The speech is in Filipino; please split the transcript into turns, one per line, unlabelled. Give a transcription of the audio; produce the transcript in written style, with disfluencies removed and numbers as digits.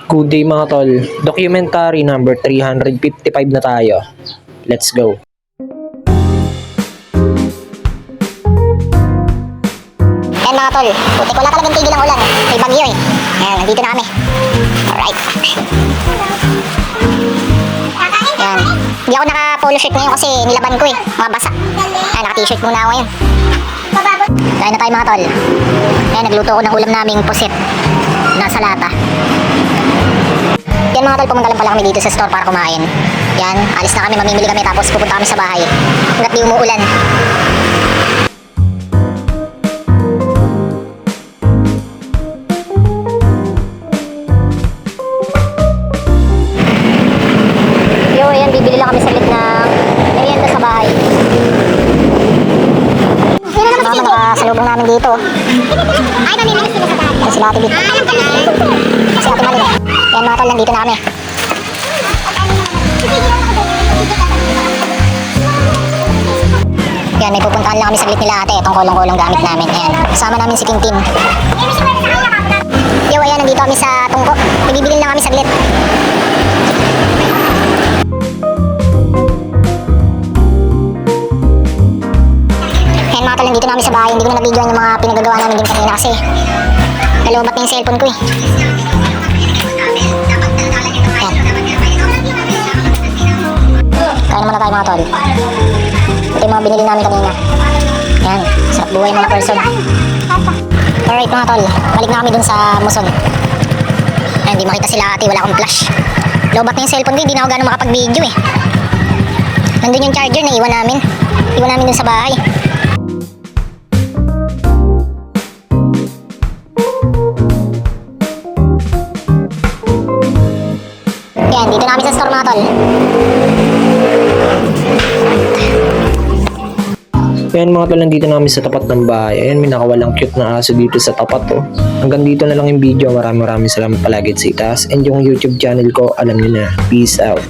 Good day mga tol. Documentary number 355 na tayo. Let's go.
Yan mga tol, putik wala talagang tigil ang ulan. May bagyo eh. Ayan, nandito na kami. Alright. Yan. Hindi ako naka-polo shirt ngayon kasi nilaban ko eh. Mga basa. Ayan, naka-t-shirt muna ako ngayon. Kain na tayo mga tol. Ayan, nagluto ko ng ulam naming pusit. Nasa lata. Yan mga tol, pumunta lang pala kami dito sa store para kumain. Yan, alis na kami, mamimili kami tapos pupunta kami sa bahay. Hanggat di umuulan. Yo, ayan, bibili lang kami saglit ng merienda sa bahay. Mama, nakasalubong namin dito. Ay, mamimili sila sa bahay. Yan sila Ate Bit. Si Ate Malin. Yan mga tol, nandito na kami. Yan, may pupuntahan lang kami saglit nila ate. Itong kolong-kolong gamit namin. Ayan, kasama namin si Tintin. Yo, ayan, nandito kami sa tungko. Bibili lang kami saglit. Ayan mga tol, nandito na kami sa bahay. Hindi ko na nabidyoan yung mga pinagagawa namin din kanina kasi nalobat na yung cellphone ko eh. Kain muna tayo mga tol. Ito yung mga binili namin kanina. Yan, sarap buhay mga person. Alright mga tol, balik na kami dun sa Muson. Ayan, di makita sila ate, wala akong flash. Lobat na yung cellphone ko, hindi na ako gano'ng makapag-video eh. Nandun yung charger na iwan namin. Iwan namin dun sa bahay. Yan, dito na kami sa store mga tol.
Ayan mga tol, nandito na kami sa tapat ng bahay. Ayan, may nakawalang cute na aso dito sa tapat oh. Hanggang dito na lang yung video. Maraming salamat palagi sa itaas. And yung YouTube channel ko, alam niyo na. Peace out.